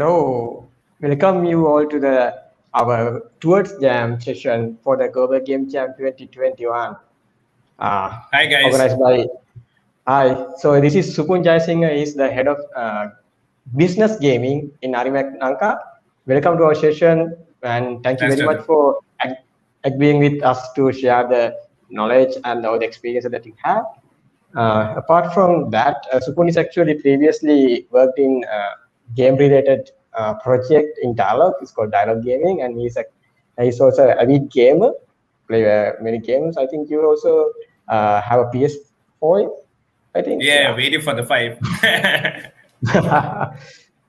Hello, welcome you all to the our Towards Jam session for the Global Game Jam 2021, Hi guys. organized by. Hi, so this is Supun Jayasinghe, is the head of business gaming in Arimac, Lanka. Welcome to our session, and thank you Thanks, very much Chadu. for being with us to share the knowledge and all the experiences that you have. Apart from that, Supun is actually previously worked in game-related project in Dialogue. It's called Dialogue Gaming, and he's also a avid gamer, play many games. I think you also have a PS4, I think, Yeah, yeah. waiting for the five.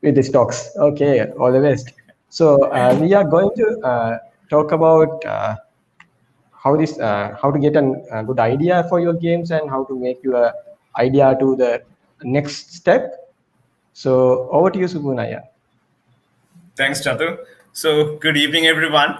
With the stocks. Okay, all the best. So we are going to talk about how to get a good idea for your games and how to make your idea to the next step. So over to you, Subunaya. Thanks, Chatu. So, good evening, everyone.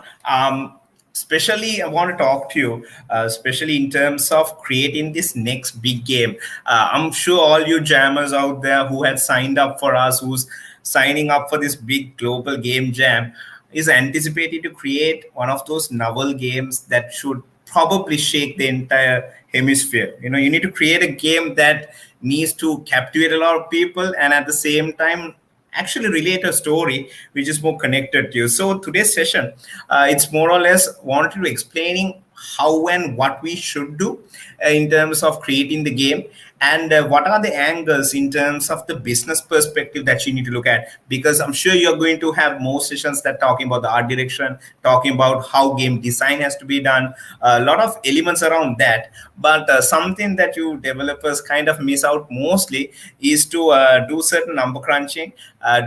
Especially, I want to talk to you, especially in terms of creating this next big game. I'm sure all you jammers out there who had signed up for us, who's signing up for this big global game jam, is anticipated to create one of those novel games that should probably shake the entire hemisphere. You need to create a game that needs to captivate a lot of people and at the same time actually relate a story which is more connected to you. So today's session, it's more or less wanted to explaining how and what we should do in terms of creating the game and what are the angles in terms of the business perspective that you need to look at, because I'm sure you're going to have more sessions that talking about the art direction, talking about how game design has to be done, a lot of elements around that. But something that you developers kind of miss out mostly is to do certain number crunching,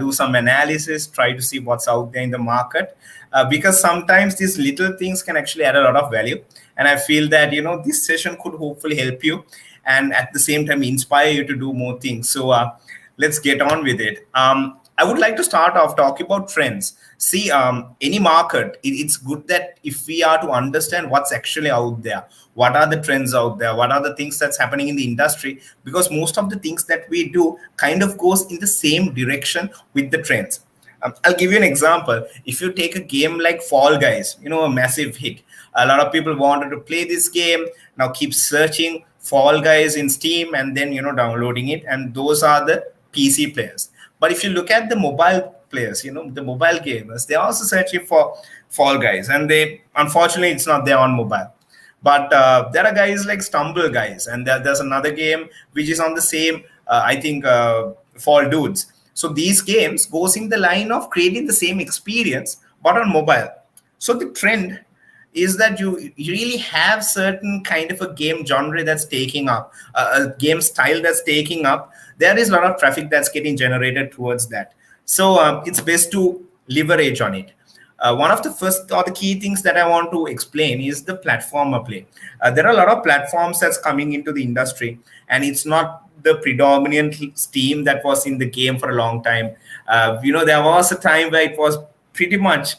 do some analysis, try to see what's out there in the market, because sometimes these little things can actually add a lot of value. And I feel that this session could hopefully help you and at the same time inspire you to do more things. So let's get on with it. I would like to start off talking about trends. See, any market, it's good that if we are to understand what's actually out there, what are the trends out there, what are the things that's happening in the industry, because most of the things that we do kind of goes in the same direction with the trends. I'll give you an example. If you take a game like Fall Guys, a massive hit. A lot of people wanted to play this game. Now keep searching Fall Guys in Steam and then downloading it. And those are the PC players. But if you look at the mobile players, the mobile gamers, they're also searching for Fall Guys, and they unfortunately it's not there on mobile. But there are guys like Stumble Guys, and there's another game which is on the same, I think, Fall Dudes. So these games goes in the line of creating the same experience, but on mobile. So the trend is that you really have certain kind of a game genre that's taking up, a game style that's taking up. There is a lot of traffic that's getting generated towards that. So it's best to leverage on it. One of the first or the key things that I want to explain is the platformer play. There are a lot of platforms that's coming into the industry, and it's not the predominant Steam that was in the game for a long time. There was a time where it was pretty much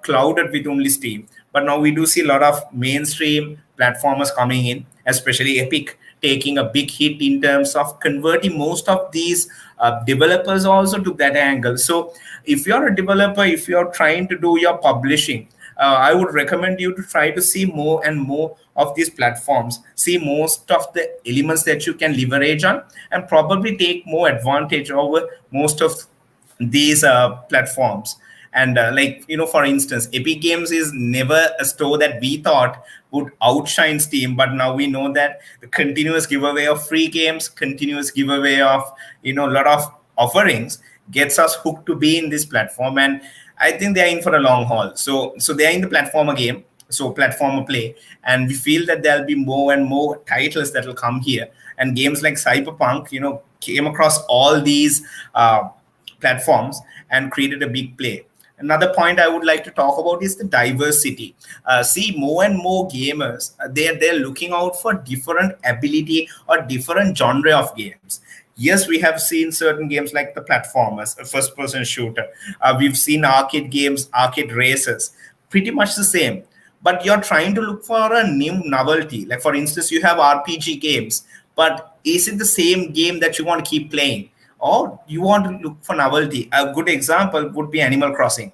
clouded with only Steam, but now we do see a lot of mainstream platformers coming in, especially Epic taking a big hit in terms of converting most of these developers also to that angle. So if you're a developer, if you're trying to do your publishing, I would recommend you to try to see more and more of these platforms, see most of the elements that you can leverage on, and probably take more advantage over most of these platforms. And for instance, Epic Games is never a store that we thought would outshine Steam, but now we know that the continuous giveaway of free games, continuous giveaway of a lot of offerings gets us hooked to be in this platform. And I think they're in for a long haul. So they're in the platformer game, so platformer play, and we feel that there'll be more and more titles that will come here. And games like Cyberpunk, came across all these platforms and created a big play. Another point I would like to talk about is the diversity. See, more and more gamers, they're looking out for different ability or different genre of games. Yes, we have seen certain games like the platformers, a first-person shooter. We've seen arcade games, arcade races, pretty much the same. But you're trying to look for a new novelty. Like, for instance, you have RPG games, but is it the same game that you want to keep playing? or you want to look for novelty. A good example would be Animal Crossing,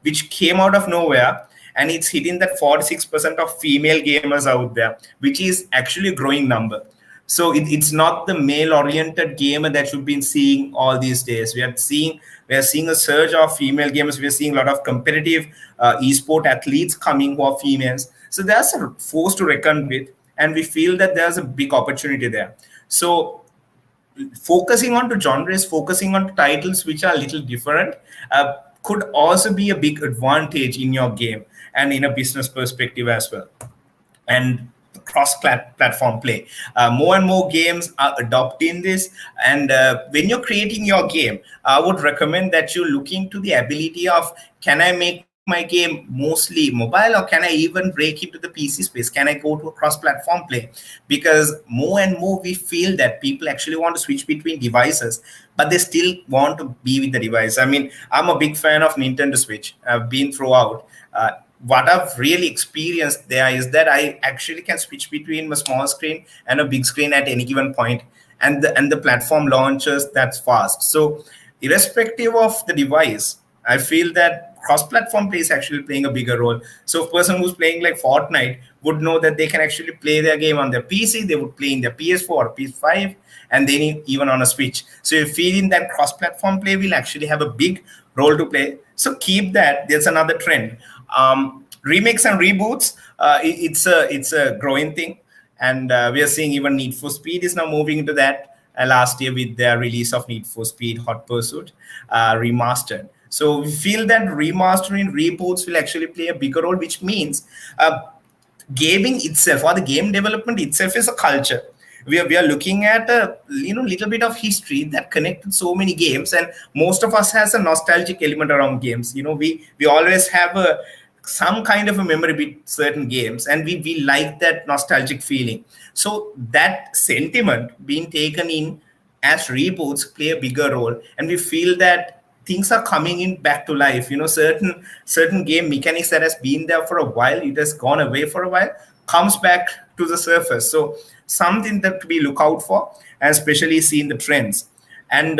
which came out of nowhere, and it's hitting that 46% of female gamers out there, which is actually a growing number. So it's not the male-oriented gamer that you've been seeing all these days. We are seeing a surge of female gamers. We are seeing a lot of competitive esport athletes coming who are females. So there's a force to reckon with, and we feel that there's a big opportunity there. So focusing on to genres, focusing on to titles which are a little different, could also be a big advantage in your game and in a business perspective as well. And cross-platform play. More and more games are adopting this. And when you're creating your game, I would recommend that you look into the ability of, can I make my game mostly mobile, or can I even break into the PC space? Can I go to a cross-platform play? Because more and more we feel that people actually want to switch between devices, but they still want to be with the device. I mean, I'm a big fan of Nintendo Switch. I've been throughout. What I've really experienced there is that I actually can switch between a small screen and a big screen at any given point, and the platform launches that's fast. So irrespective of the device, I feel that cross-platform play is actually playing a bigger role. So a person who's playing like Fortnite would know that they can actually play their game on their PC, they would play in their PS4 or PS5, and then even on a Switch. So you're feeling that cross-platform play will actually have a big role to play. So keep that. There's another trend. Remakes and reboots, it's a growing thing, and we are seeing even Need for Speed is now moving into that. Last year with their release of Need for Speed Hot Pursuit remastered. So we feel that remastering reboots will actually play a bigger role, which means gaming itself, or the game development itself, is a culture. We are looking at a little bit of history that connected so many games, and most of us has a nostalgic element around games. We always have some kind of a memory with certain games, and we like that nostalgic feeling. So that sentiment being taken in as reboots play a bigger role, and we feel that things are coming in back to life. Certain game mechanics that has been there for a while, it has gone away for a while, comes back to the surface. So something that we look out for, and especially seeing the trends. And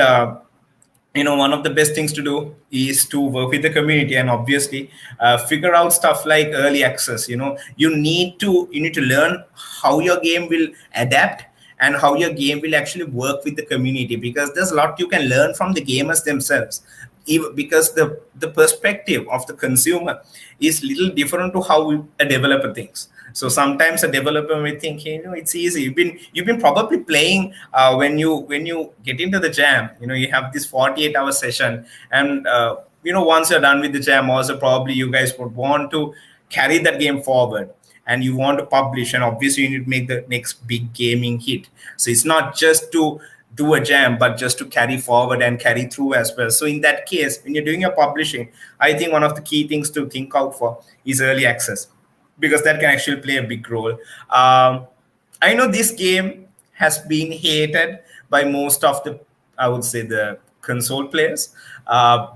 one of the best things to do is to work with the community, and obviously figure out stuff like early access. You need to learn how your game will adapt and how your game will actually work with the community, because there's a lot you can learn from the gamers themselves. Because the perspective of the consumer is little different to how a developer thinks. So sometimes a developer may think, it's easy. You've been probably playing when you get into the jam. You have this 48-hour session, and once you're done with the jam, also probably you guys would want to carry that game forward, and you want to publish, and obviously you need to make the next big gaming hit. So it's not just to do a jam, but just to carry forward and carry through as well. So in that case, when you're doing your publishing, I think one of the key things to think out for is early access, because that can actually play a big role. I know this game has been hated by most of I would say, the console players.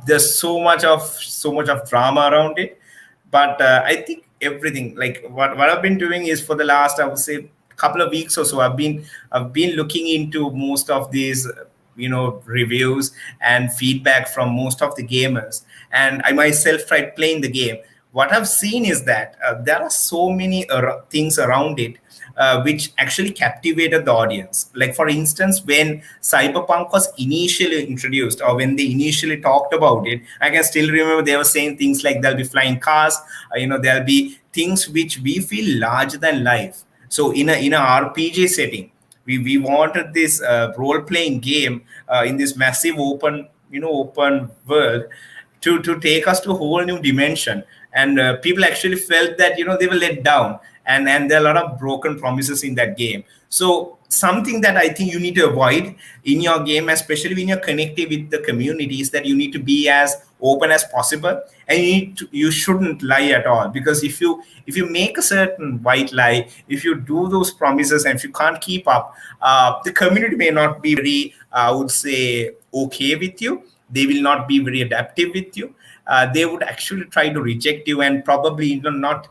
There's so much of drama around it, but I think everything, like what I've been doing is, for the last, I would say, couple of weeks or so, I've been looking into most of these reviews and feedback from most of the gamers, and I myself tried playing the game. What I've seen is that there are so many things around it which actually captivated the audience. Like, for instance, when Cyberpunk was initially introduced, or when they initially talked about it, I can still remember they were saying things like there'll be flying cars, there'll be things which we feel larger than life. So in a RPG setting, we wanted this role-playing game in this massive open world to take us to a whole new dimension. And people actually felt that they were let down, and there are a lot of broken promises in that game. So something that I think you need to avoid in your game, especially when you're connected with the community, is that you need to be as open as possible, and you shouldn't lie at all. Because if you make a certain white lie, if you do those promises and if you can't keep up, the community may not be very, I would say, okay with you. They will not be very adaptive with you. They would actually try to reject you, and probably not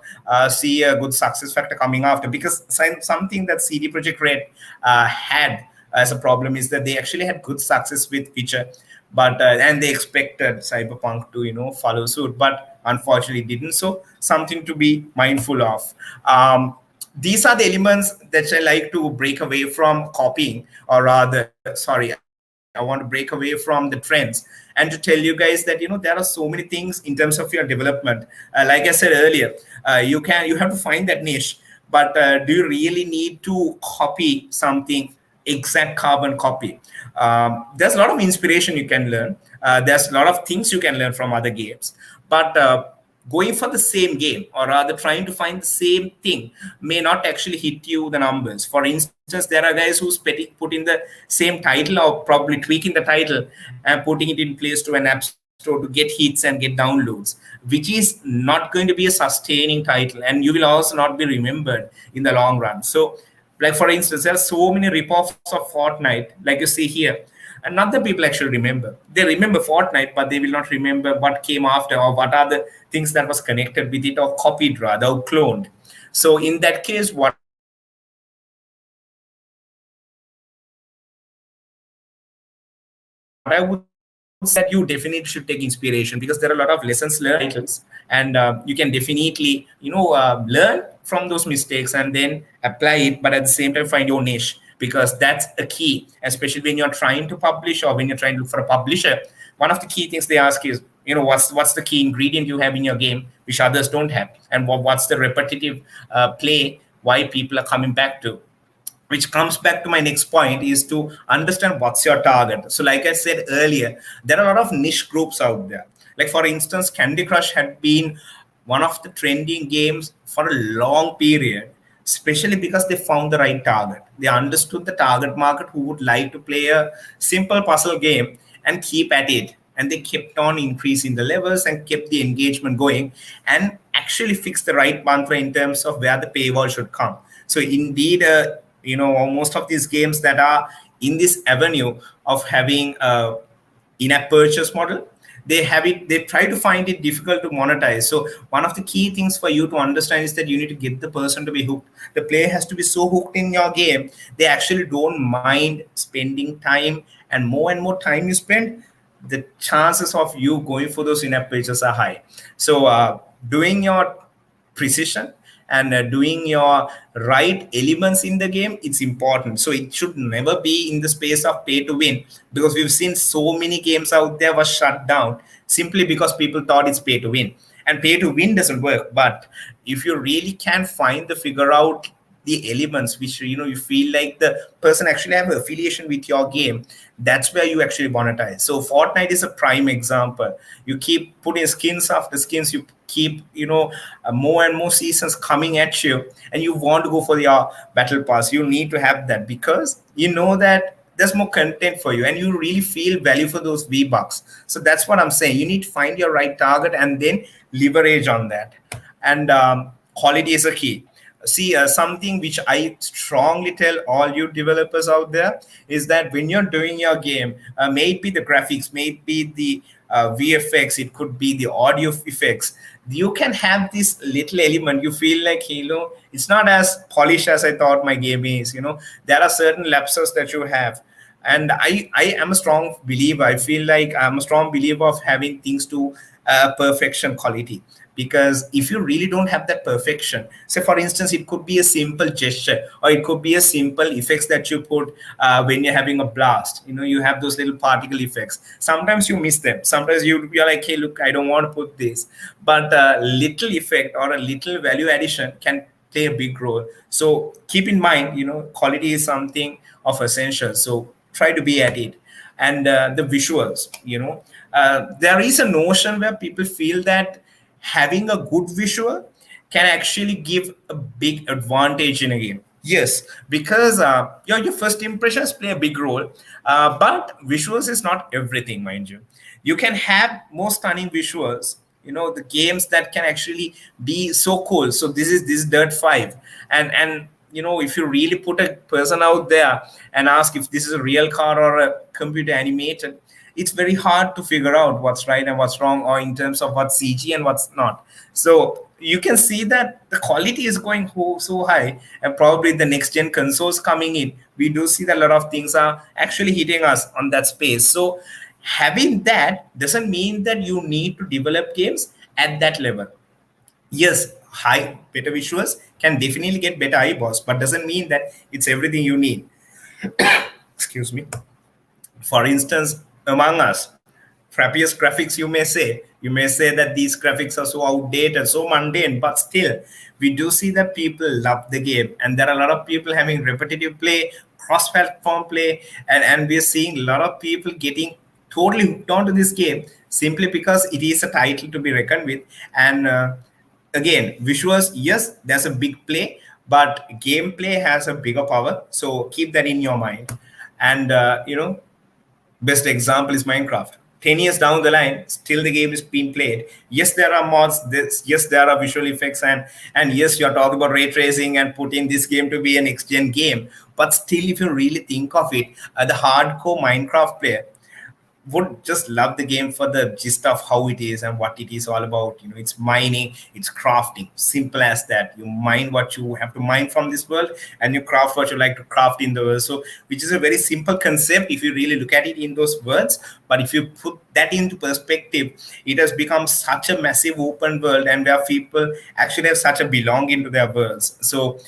see a good success factor coming after. Because something that CD Projekt Red had as a problem is that they actually had good success with Witcher, but and they expected Cyberpunk to follow suit, but unfortunately didn't. So something to be mindful of. These are the elements that I like to break away from copying, or rather, sorry, I want to break away from the trends and to tell you guys that there are so many things in terms of your development. Like I said earlier, you have to find that niche, but do you really need to copy something exact carbon copy? There's a lot of inspiration you can learn. There's a lot of things you can learn from other games, but going for the same game, or rather trying to find the same thing, may not actually hit you the numbers. For instance, there are guys who's put in the same title, or probably tweaking the title and putting it in Play Store and App Store to get hits and get downloads, which is not going to be a sustaining title, and you will also not be remembered in the long run. So, like for instance, there are so many rip-offs of Fortnite, like you see here, and other people actually remember. They remember Fortnite, but they will not remember what came after, or what are the things that was connected with it, or copied rather, or cloned. So in that case, what I would say that you definitely should take inspiration, because there are a lot of lessons learned titles, and you can definitely learn from those mistakes and then apply it, but at the same time find your niche, because that's a key, especially when you're trying to publish, or when you're trying to look for a publisher. One of the key things they ask is, what's the key ingredient you have in your game which others don't have, and what's the repetitive play why people are coming back to. Which comes back to my next point, is to understand what's your target. So like I said earlier, there are a lot of niche groups out there. Like for instance, Candy Crush had been one of the trending games for a long period, especially because they found the right target. They understood the target market who would like to play a simple puzzle game and keep at it. And they kept on increasing the levels and kept the engagement going, and actually fixed the right mantra in terms of where the paywall should come. So indeed, most of these games that are in this avenue of having a in-app purchase model, they try to find it difficult to monetize. So one of the key things for you to understand is that you need to get the person to be hooked. The player has to be so hooked in your game, they actually don't mind spending time, and more time you spend, the chances of you going for those in-app purchases are high. So doing your precision and doing your right elements in the game, it's important. So it should never be in the space of pay to win, because we've seen so many games out there were shut down simply because people thought it's pay to win. And pay to win doesn't work. But if you really can figure out the elements which you feel like the person actually have affiliation with your game, that's where you actually monetize. So Fortnite is a prime example. You keep putting skins after skins, you keep more and more seasons coming at you, and you want to go for your battle pass. You need to have that, because that there's more content for you, and you really feel value for those V-Bucks. So that's what I'm saying. You need to find your right target and then leverage on that. And quality is a key. See, something which I strongly tell all you developers out there is that when you're doing your game, maybe the graphics, maybe the VFX, it could be the audio effects, you can have this little element. You feel like, it's not as polished as I thought my game is. There are certain lapses that you have. And I am a strong believer. I feel like I'm a strong believer of having things to perfection quality. Because if you really don't have that perfection, say for instance, it could be a simple gesture, or it could be a simple effects that you put when you're having a blast. You have those little particle effects. Sometimes you miss them. Sometimes you're like, hey, look, I don't want to put this. But a little effect or a little value addition can play a big role. So keep in mind, quality is something of essential. So try to be at it. And the visuals, there is a notion where people feel that having a good visual can actually give a big advantage in a game. Yes, because your first impressions play a big role, but visuals is not everything, mind you. You can have more stunning visuals, the games that can actually be so cool. So this is Dirt 5, and if you really put a person out there and ask if this is a real car or a computer animated, it's very hard to figure out what's right and what's wrong, or in terms of what's CG and what's not. So you can see that the quality is going so high, and probably the next gen consoles coming in, we do see that a lot of things are actually hitting us on that space. So having that doesn't mean that you need to develop games at that level. Yes, high better visuals can definitely get better eyeballs, but doesn't mean that it's everything you need. Excuse me. For instance, Among Us, frappiest graphics, you may say that these graphics are so outdated, so mundane, but still we do see that people love the game, and there are a lot of people having repetitive play, cross-platform play, and we're seeing a lot of people getting totally hooked onto this game simply because it is a title to be reckoned with. And again, visuals, yes, there's a big play, but gameplay has a bigger power, so keep that in your mind. And best example is Minecraft. 10 years down the line, still the game is being played. Yes, there are mods. Yes, there are visual effects, and yes, you're talking about ray tracing and putting this game to be a next gen game. But still, if you really think of it, the hardcore Minecraft player would just love the game for the gist of how it is and what it is all about. It's mining, it's crafting, simple as that. You mine what you have to mine from this world, and you craft what you like to craft in the world. So which is a very simple concept if you really look at it in those words, but if you put that into perspective, it has become such a massive open world, and where people actually have such a belonging to their worlds. So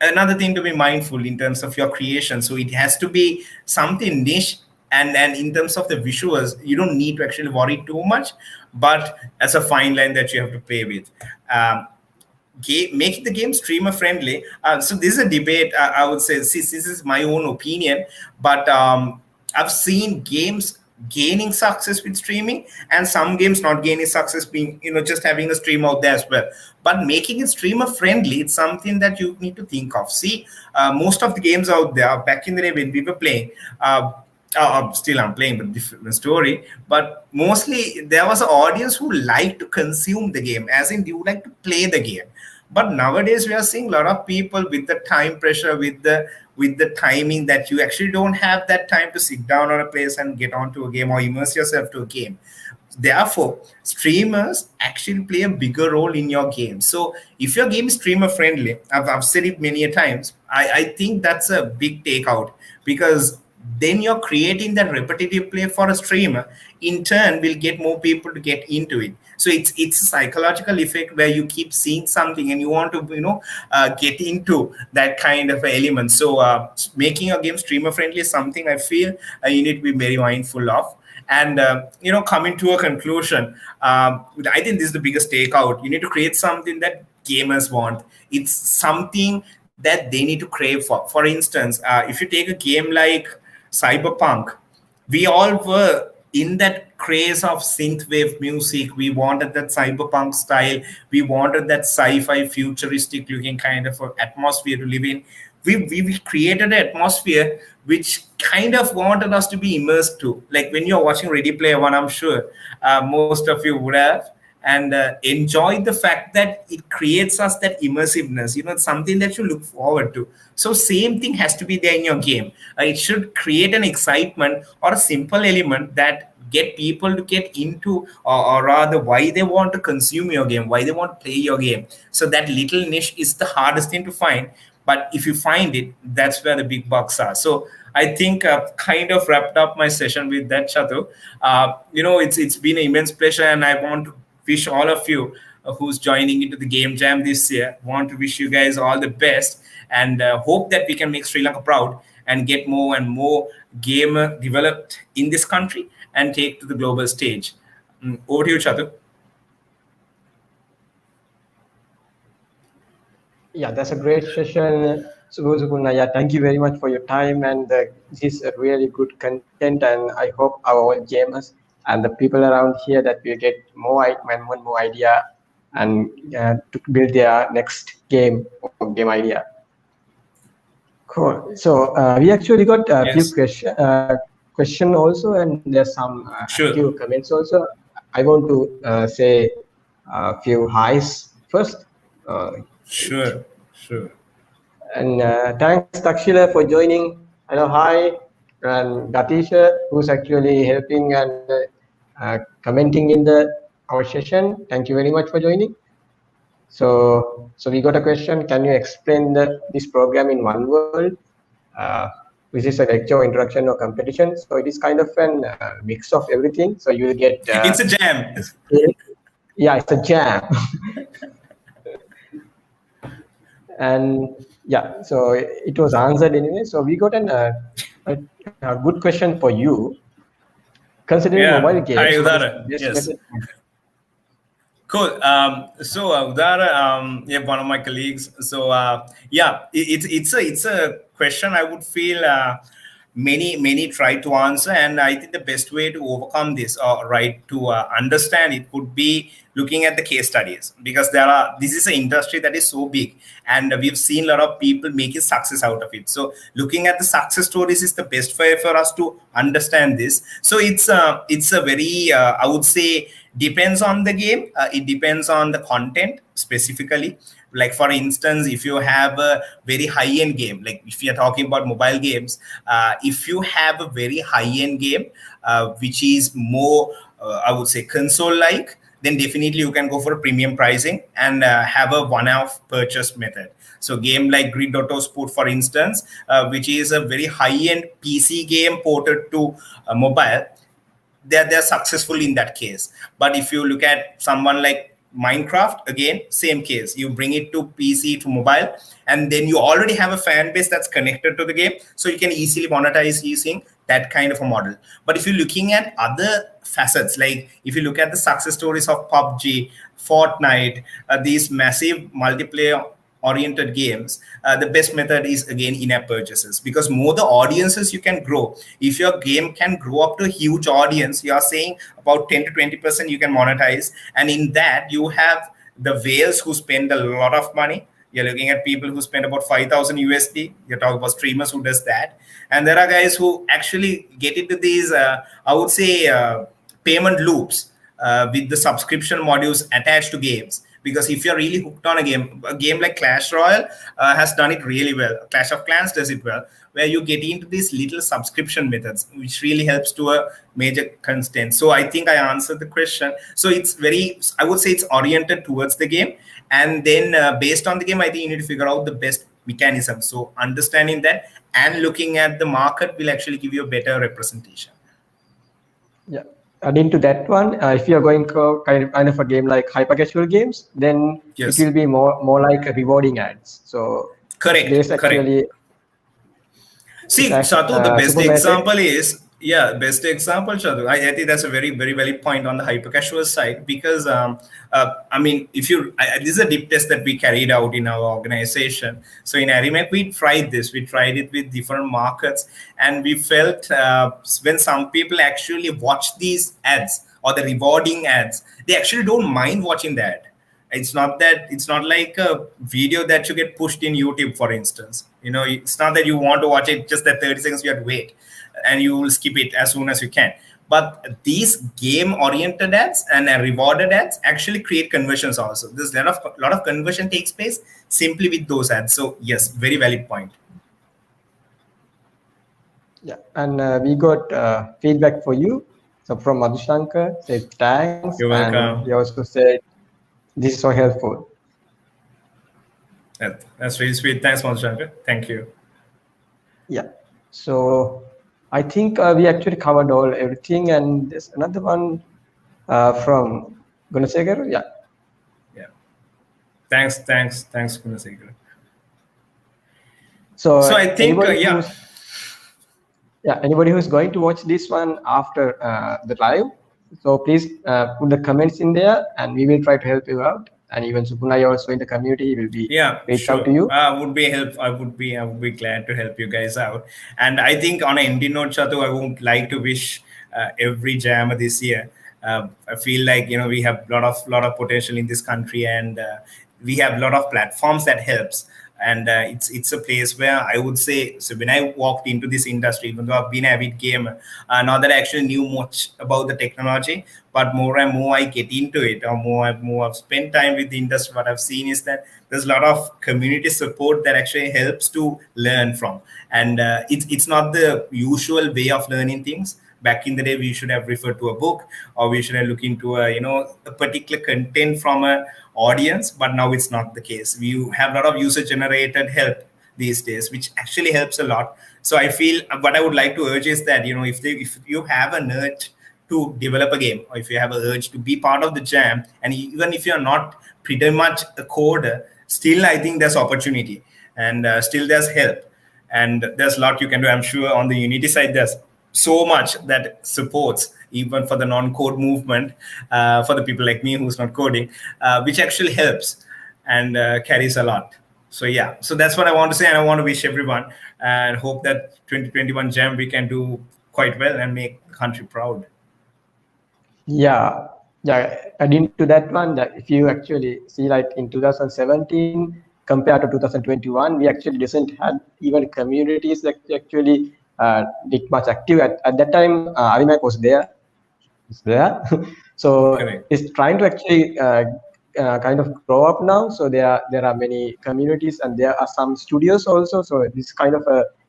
another thing to be mindful in terms of your creation, so it has to be something niche, and in terms of the visuals, you don't need to actually worry too much, but as a fine line that you have to play with. Make the game streamer friendly. So this is a debate. I would say this is my own opinion, but I've seen games gaining success with streaming, and some games not gaining success being just having a stream out there as well. But making it streamer friendly, it's something that you need to think of. See, most of the games out there back in the day when we were playing, still I'm playing, but different story. But mostly there was an audience who liked to consume the game, as in you like to play the game. But nowadays we are seeing a lot of people with the time pressure, with the timing, that you actually don't have that time to sit down on a place and get onto a game or immerse yourself to a game. Therefore, streamers actually play a bigger role in your game. So if your game is streamer friendly, I've said it many a times, I think that's a big takeout, because then you're creating that repetitive play for a streamer, in turn will get more people to get into it. So it's a psychological effect where you keep seeing something and you want to get into that kind of element. So making a game streamer friendly is something I feel you need to be very mindful of. And coming to a conclusion, I think this is the biggest takeout. You need to create something that gamers want. It's something that they need to crave for. For instance, if you take a game like Cyberpunk, we all were in that craze of synthwave music. We wanted that cyberpunk style. We wanted that sci-fi futuristic looking kind of atmosphere to live in. We created an atmosphere which kind of wanted us to be immersed to. Like when you're watching Ready Player One, I'm sure most of you would have, and enjoy the fact that it creates us that immersiveness. It's something that you look forward to. So same thing has to be there in your game. It should create an excitement or a simple element that get people to get into, or rather why they want to consume your game, why they want to play your game. So that little niche is the hardest thing to find, but if you find it, that's where the big bucks are. So I think I've kind of wrapped up my session with that, Chatu. It's been an immense pleasure, and I want to wish all of you who's joining into the Game Jam this year, want to wish you guys all the best, and hope that we can make Sri Lanka proud and get more and more gamer developed in this country and take to the global stage. Over to you, Chatu. Yeah, that's a great session, Supun. Yeah, thank you very much for your time, and this is a really good content, and I hope our gamers and the people around here that will get more idea and to build their next game or game idea. Cool. So we actually got a few question also, and there's some few comments also. I want to say a few highs first. Sure. And thanks, Takshila, for joining. Hello, hi. and Gatisha, who's actually helping and commenting in our session. Thank you very much for joining. So we got a question. Can you explain this program in one word? This is a lecture, introduction, or competition. So it is kind of an mix of everything. So you will get. It's a jam. Yeah, it's a jam. And yeah, so it was answered anyway. So we got a good question for you. Considering mobile games, Hi, what is Udara. the best Yes. method? Cool. So Udara, yeah, one of my colleagues. So yeah, it's a question I would feel many try to answer, and I think the best way to overcome this, or right to understand it, could be looking at the case studies, because this is an industry that is so big, and we've seen a lot of people making success out of it. So looking at the success stories is the best way for us to understand this. So it's a very I would say, depends on the game. It depends on the content specifically. Like for instance, if you have a very high end game, like if you're talking about mobile games, if you have a very high end game which is more I would say console like, then definitely you can go for premium pricing and have a one-off purchase method. So game like Grid Auto Sport, for instance, which is a very high-end PC game ported to mobile, they're successful in that case. But if you look at someone like Minecraft, again, same case. You bring it to PC, to mobile, and then you already have a fan base that's connected to the game, so you can easily monetize using that kind of a model. But if you're looking at other facets, like if you look at the success stories of PUBG, Fortnite, these massive multiplayer oriented games, the best method is again in-app purchases, because more the audiences you can grow. If your game can grow up to a huge audience, you are saying about 10 to 20% you can monetize, and in that you have the whales who spend a lot of money. You're looking at people who spend about 5,000 USD. You're talking about streamers who does that, and there are guys who actually get into these I would say payment loops with the subscription modules attached to games. Because if you're really hooked on a game like Clash Royale has done it really well. Clash of Clans does it well, where you get into these little subscription methods, which really helps to a major content. So I think I answered the question. So it's very, I would say it's oriented towards the game. And then based on the game, I think you need to figure out the best mechanism. So understanding that and looking at the market will actually give you a better representation. Yeah. Adding to that one, if you're going for kind of a game like hyper casual games, then Yes. it will be more like rewarding ads. So correct. there's actually See, Shatu, the best example is, best example, Shatu. I think that's a very, very valid point on the hyper casual side, because, I mean, this is a deep test that we carried out in our organization. So in Arimac, we tried this. We tried it with different markets, and we felt when some people actually watch these ads or the rewarding ads, they actually don't mind watching that. It's not like a video that you get pushed in YouTube, for instance. It's not that you want to watch it just that 30 seconds, you have to wait and you will skip it as soon as you can. But these game oriented ads and rewarded ads actually create conversions also. There's a lot of conversion takes place simply with those ads. So yes, very valid point. Yeah, and we got feedback for you. So from Madhushankar, said thanks. You're welcome. And he also said this is so helpful. That's really sweet. Thanks, Madhushankar. Thank you. Yeah. So I think we actually covered everything, and there's another one from Gunasekar. Yeah. Thanks, Gunasekar. So I think anybody who's going to watch this one after the live, so please put the comments in there, and we will try to help you out. And even Supun also in the community will be reach out to you. I would be glad to help you guys out. And I think on an ending note, Chatu, I would like to wish every jammer this year. I feel like we have lot of potential in this country, and we have a lot of platforms that helps. And it's a place where I would say, so when I walked into this industry, even though I've been an avid gamer, not that I actually knew much about the technology, but more and more I get into it, or more I've spent time with the industry, what I've seen is that there's a lot of community support that actually helps to learn from. And it's not the usual way of learning things. Back in the day, we should have referred to a book, or we should have looked into a particular content from a audience, but now it's not the case. We have a lot of user generated help these days, which actually helps a lot. So I feel what I would like to urge is that, if you have an urge to develop a game, or if you have an urge to be part of the jam, and even if you're not pretty much a coder, still I think there's opportunity, and still there's help, and there's a lot you can do. I'm sure on the Unity side there's so much that supports even for the non-code movement, for the people like me who's not coding, which actually helps and carries a lot. So yeah, so that's what I want to say, and I want to wish everyone and hope that 2021 Jam we can do quite well and make the country proud. Yeah, adding to that one, that if you actually see, like in 2017 compared to 2021, we actually doesn't have even communities that actually did much active. At that time, Arimac was there. So Correct. it's trying to actually kind of grow up now. So there are many communities, and there are some studios also. So this kind of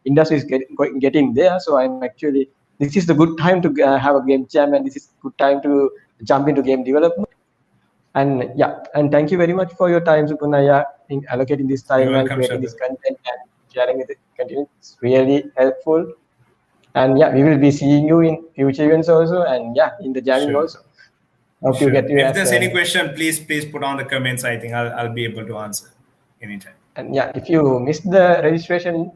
industry is getting there. So I'm actually, this is the good time to have a game jam, and this is good time to jump into game development. And yeah, and thank you very much for your time, Supunaya, in allocating this time and creating this content and sharing the content. It's really helpful. And yeah, we will be seeing you in future events also, and yeah, in the jamming also. Hope you get you. If there's any question, please put on the comments. I think I'll be able to answer anytime. And yeah, if you missed the registration,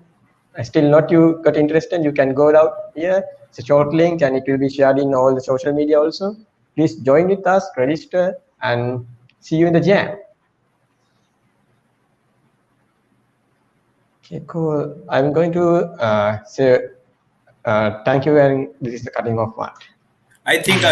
still not you got interested, you can go out here. It's a short link, and it will be shared in all the social media also. Please join with us, register, and see you in the jam. Okay, cool. I'm going to say thank you, and this is the cutting off part. I think